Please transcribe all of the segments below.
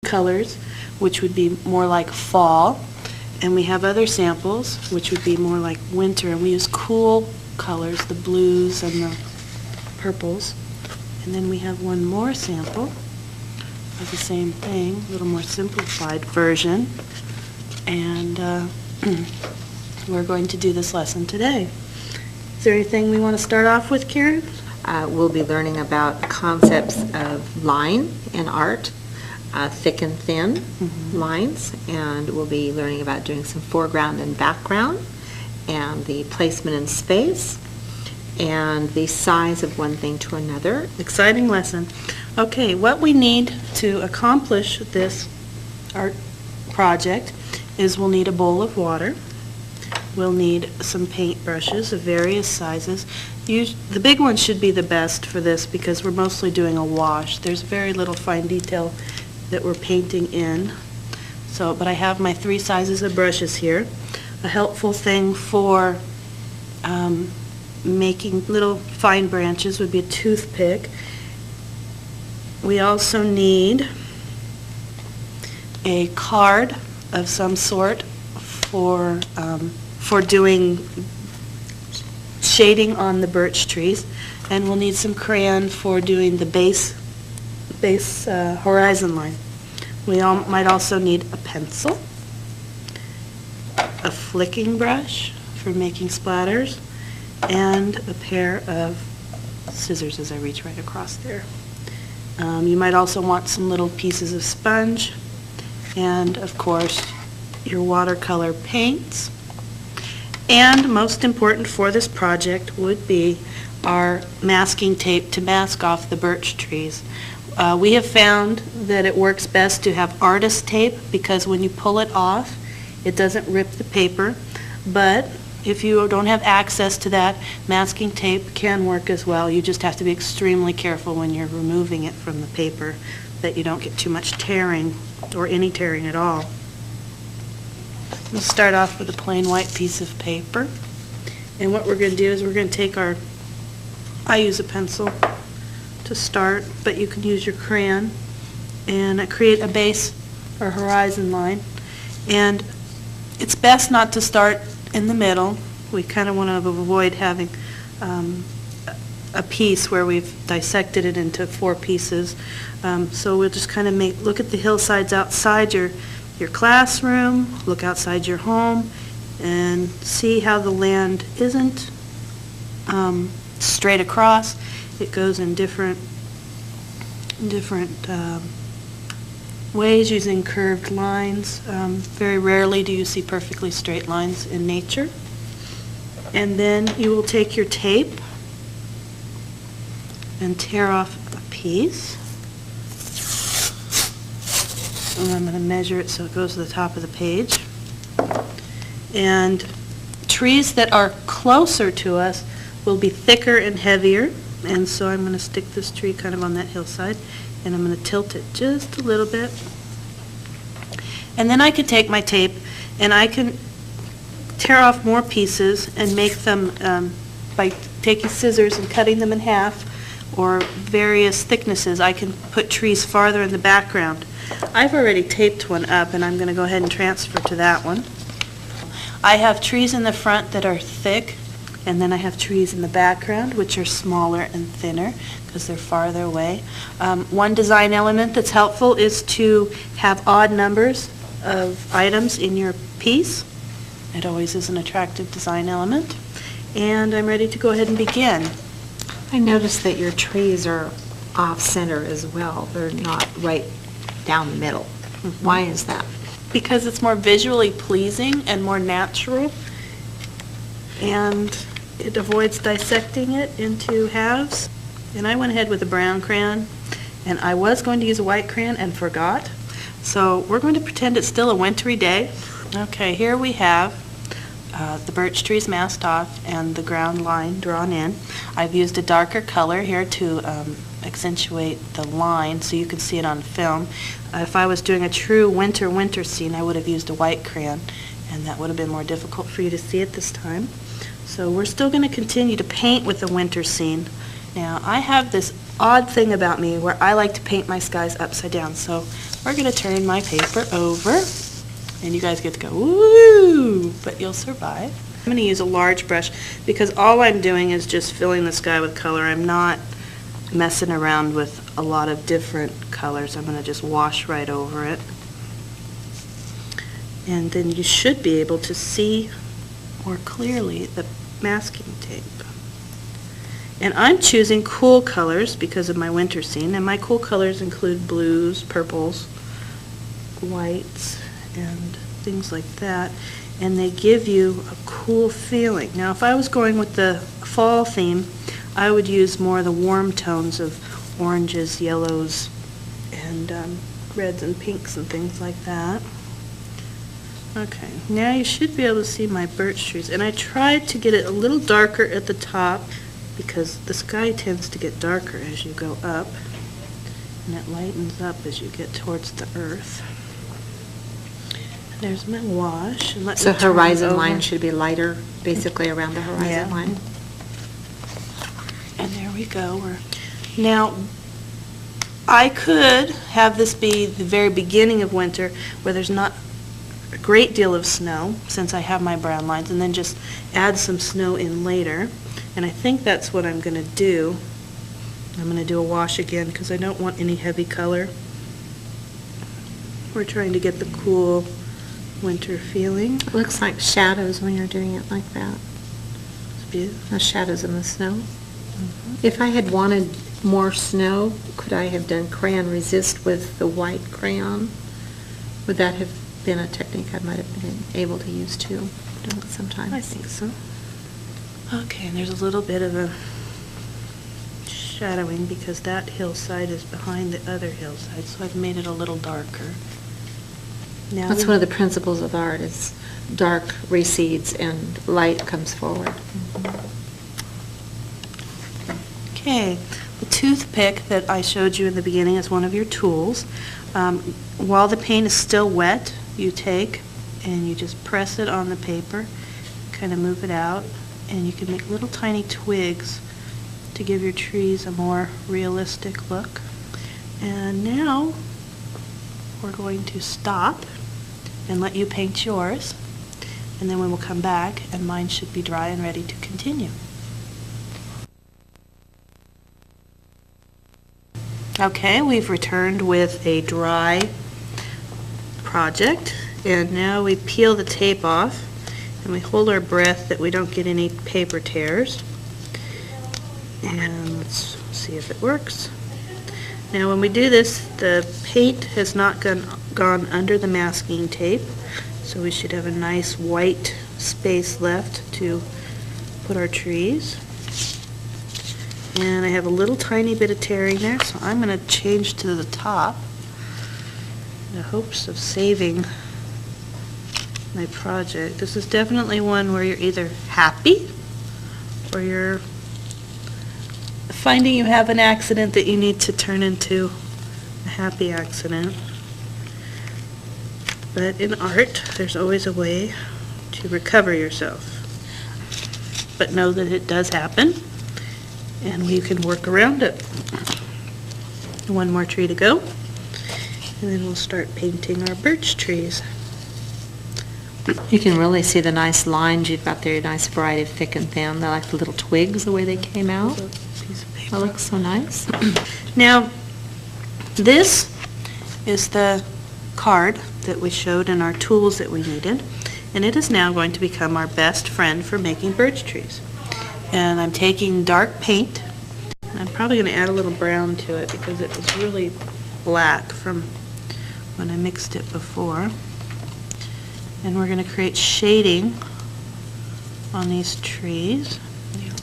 colors, which would be more like fall, and we have other samples, which would be more like winter, and we use cool colors, the blues and the purples. And then we have one more sample of the same thing, a little more simplified version, and we're going to do this lesson today. Is there anything we want to start off with, Karen? We'll be learning about concepts of line in art, thick and thin lines, and we'll be learning about doing some foreground and background, and the placement in space, and the size of one thing to another. Exciting lesson. Okay, what we need to accomplish this art project is we'll need a bowl of water. We'll need some paint brushes of various sizes. The big one should be the best for this because we're mostly doing a wash. There's very little fine detail that we're painting in. But I have my 3 sizes of brushes here. A helpful thing for making little fine branches would be a toothpick. We also need a card of some sort for doing shading on the birch trees, and we'll need some crayon for doing the base horizon line. We might also need a pencil, a flicking brush for making splatters, and a pair of scissors as I reach right across there. You might also want some little pieces of sponge, and of course your watercolor paints. And most important for this project would be our masking tape to mask off the birch trees. We have found that it works best to have artist tape because when you pull it off, it doesn't rip the paper. But if you don't have access to that, masking tape can work as well. You just have to be extremely careful when you're removing it from the paper that you don't get too much tearing or any tearing at all. We'll start off with a plain white piece of paper, and what we're going to do is we're going to take I use a pencil to start, but you can use your crayon and create a base or horizon line. And it's best not to start in the middle. We kind of want to avoid having a piece where we've dissected it into 4 pieces. So we'll just kind of look at the hillsides outside your classroom, look outside your home, and see how the land isn't straight across. It goes in different ways using curved lines. Very rarely do you see perfectly straight lines in nature. And then you will take your tape and tear off a piece. And I'm going to measure it so it goes to the top of the page. And trees that are closer to us will be thicker and heavier, and so I'm going to stick this tree kind of on that hillside, and I'm going to tilt it just a little bit. And then I can take my tape and I can tear off more pieces and make them by taking scissors and cutting them in half, or various thicknesses. I can put trees farther in the background. I've already taped one up, and I'm going to go ahead and transfer to that one. I have trees in the front that are thick, and then I have trees in the background which are smaller and thinner because they're farther away. One design element that's helpful is to have odd numbers of items in your piece. It always is an attractive design element. And I'm ready to go ahead and begin. I noticed that your trees are off-center as well. They're not right down the middle. Why is that? Because it's more visually pleasing and more natural, and it avoids dissecting it into halves. And I went ahead with a brown crayon, and I was going to use a white crayon and forgot. So we're going to pretend it's still a wintry day. Okay, here we have the birch trees masked off and the ground line drawn in. I've used a darker color here to accentuate the line so you can see it on film. If I was doing a true winter scene, I would have used a white crayon, and that would have been more difficult for you to see at this time. So we're still going to continue to paint with the winter scene. Now, I have this odd thing about me where I like to paint my skies upside down. So we're going to turn my paper over, and you guys get to go, woo, but you'll survive. I'm going to use a large brush because all I'm doing is just filling the sky with color. I'm not messing around with a lot of different colors. I'm going to just wash right over it. And then you should be able to see more clearly the masking tape. And I'm choosing cool colors because of my winter scene, and my cool colors include blues, purples, whites, and things like that, and they give you a cool feeling. Now, if I was going with the fall theme, I would use more of the warm tones of oranges, yellows, and reds and pinks and things like that. Okay, now you should be able to see my birch trees, and I tried to get it a little darker at the top because the sky tends to get darker as you go up, and it lightens up as you get towards the earth. There's my wash. And let So me turn it horizon over. line should be lighter, basically around the horizon Yeah. line. And there we go. Now, I could have this be the very beginning of winter where there's not a great deal of snow, since I have my brown lines, and then just add some snow in later. And I think that's what I'm going to do. I'm going to do a wash again because I don't want any heavy color. We're trying to get the cool winter feeling. It looks like shadows when you're doing it like that. It's beautiful. The shadows in the snow. If I had wanted more snow, could I have done crayon resist with the white crayon? Would that have been a technique I might have been able to use too, do it sometimes? I think so. Okay, and there's a little bit of a shadowing because that hillside is behind the other hillside, so I've made it a little darker. Now That's one of the principles of art, is dark recedes and light comes forward. Okay, the toothpick that I showed you in the beginning is one of your tools. While the paint is still wet, you take and you just press it on the paper, kind of move it out, and you can make little tiny twigs to give your trees a more realistic look. And now we're going to stop and let you paint yours, and then we will come back and mine should be dry and ready to continue. Okay, we've returned with a dry project, and now we peel the tape off and we hold our breath that we don't get any paper tears. And let's see if it works. Now when we do this, the paint has not gone under the masking tape, so we should have a nice white space left to put our trees. And I have a little tiny bit of tearing there, so I'm going to change to the top in the hopes of saving my project. This is definitely one where you're either happy or you're finding you have an accident that you need to turn into a happy accident. But in art, there's always a way to recover yourself. But know that it does happen, and we can work around it. One more tree to go, and then we'll start painting our birch trees. You can really see the nice lines you've got there, nice variety of thick and thin. I like the little twigs, the way they came out. Piece of paper. That looks so nice. Now, this is the card that we showed in our tools that we needed, and it is now going to become our best friend for making birch trees. And I'm taking dark paint, and I'm probably going to add a little brown to it because it was really black from when I mixed it before. And we're going to create shading on these trees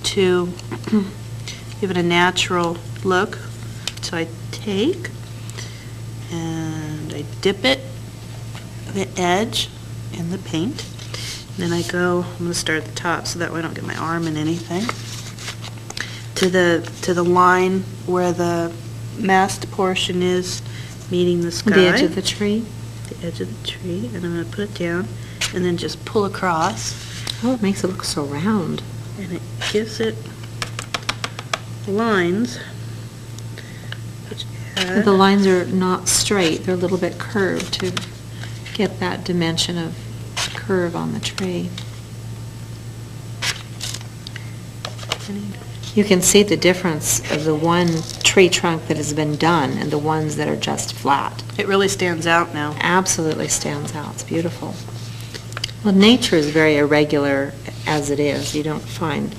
to give it a natural look. So I take and I dip it, the edge in the paint. And then I go, I'm going to start at the top so that way I don't get my arm in anything, to the line where the masked portion is meeting the sky. The edge of the tree. The edge of the tree, and I'm going to put it down and then just pull across, Oh, it makes it look so round. and it gives it lines which add red. The lines are not straight, they're a little bit curved to get that dimension of curve on the tree. You can see the difference of the one tree trunk that has been done and the ones that are just flat. It really stands out now. Absolutely stands out. It's beautiful. Well, nature is very irregular as it is. You don't find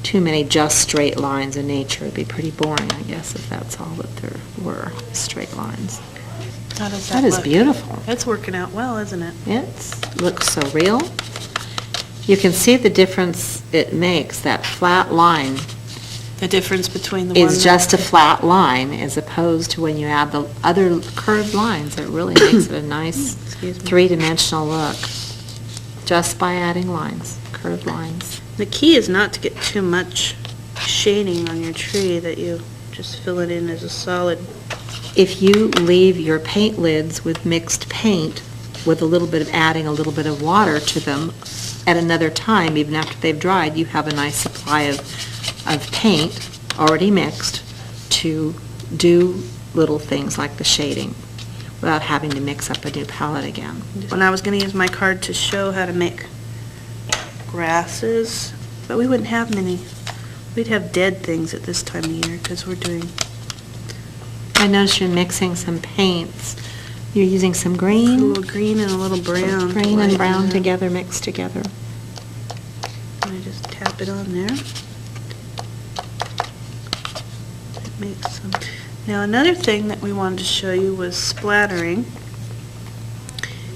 too many just straight lines in nature. It'd be pretty boring, I guess, if that's all that there were, straight lines. How does That is look? beautiful. It's working out well, isn't it? It looks so real. You can see the difference it makes. That flat line The difference between the one is just a flat line as opposed to when you add the other curved lines. It really makes it a nice Excuse me. three-dimensional look just by adding lines, curved lines. The key is not to get too much shading on your tree, that you just fill it in as a solid. If you leave your paint lids with mixed paint with a little bit of adding a little bit of water to them at another time, even after they've dried, you have a nice supply of paint already mixed to do little things like the shading without having to mix up a new palette again. When I was going to use my card to show how to make grasses, but we wouldn't have many. We'd have dead things at this time of year because we're doing. I noticed you're mixing some paints. You're using some A green, little green and a little brown. green and light brown in there. together, mixed together. And I just tap it on there. It makes some. Now another thing that we wanted to show you was splattering.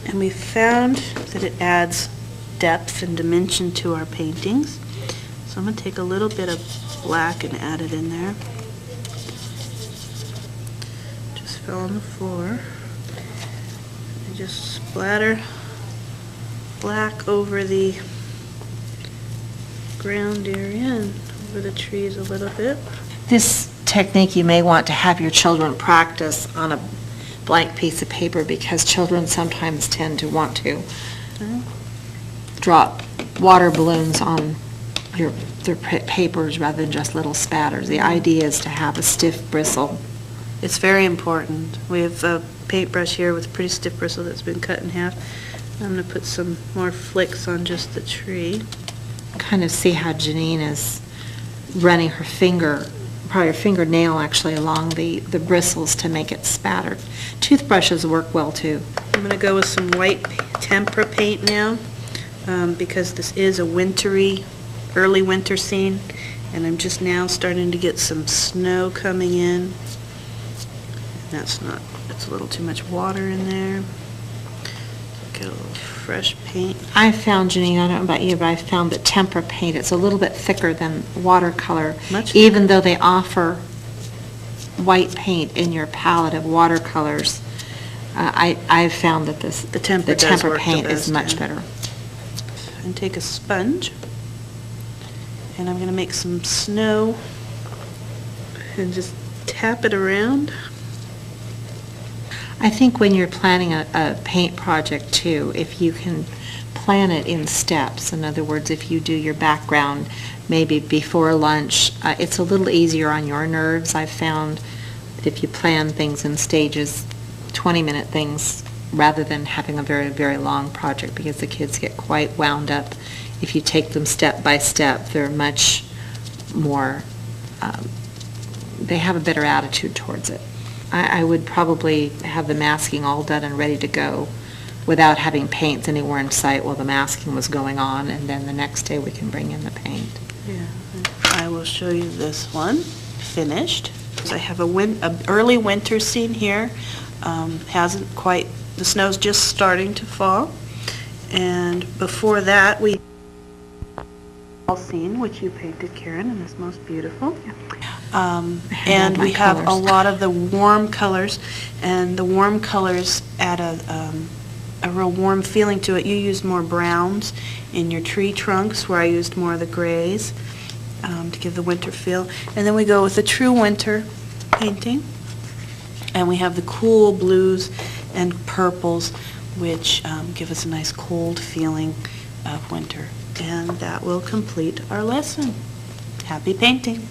And we found that it adds depth and dimension to our paintings. So I'm going to take a little bit of black and add it in there. Just fell on the floor. I just splatter black over the ground area and over the trees a little bit. This technique you may want to have your children practice on a blank piece of paper because children sometimes tend to want to drop water balloons on their papers rather than just little spatters. The idea is to have a stiff bristle. It's very important. We have a paintbrush here with a pretty stiff bristle that's been cut in half. I'm going to put some more flicks on just the tree. Kind of see how Janine is running her finger, probably her fingernail actually, along the bristles to make it spattered. Toothbrushes work well too. I'm going to go with some white tempera paint now because this is a wintry, early winter scene, and I'm just now starting to get some snow coming in. That's a little too much water in there. Get a little fresh paint. I found, Janine, I don't know about you, but I found that tempera paint, it's a little bit thicker than watercolor, Much even though they offer white paint in your palette of watercolors. I've found that The tempera does work the paint is best, much yeah. better. And take a sponge, and I'm going to make some snow and just tap it around. I think when you're planning a paint project too, if you can plan it in steps, in other words, if you do your background maybe before lunch, it's a little easier on your nerves. I've found that if you plan things in stages, 20-minute things, rather than having a very, very long project, because the kids get quite wound up. If you take them step by step, they're much more, they have a better attitude towards it. I would probably have the masking all done and ready to go without having paints anywhere in sight while the masking was going on, and then the next day we can bring in the paint. Yeah, I will show you this one finished. So I have a early winter scene here. Hasn't quite, the snow's just starting to fall. And before that, we fall scene, which you painted, Karen, and it's most beautiful. And we have a lot of the warm colors, and the warm colors add a real warm feeling to it. You used more browns in your tree trunks, where I used more of the grays to give the winter feel. And then we go with the true winter painting, and we have the cool blues and purples, which give us a nice cold feeling of winter. And that will complete our lesson. Happy painting!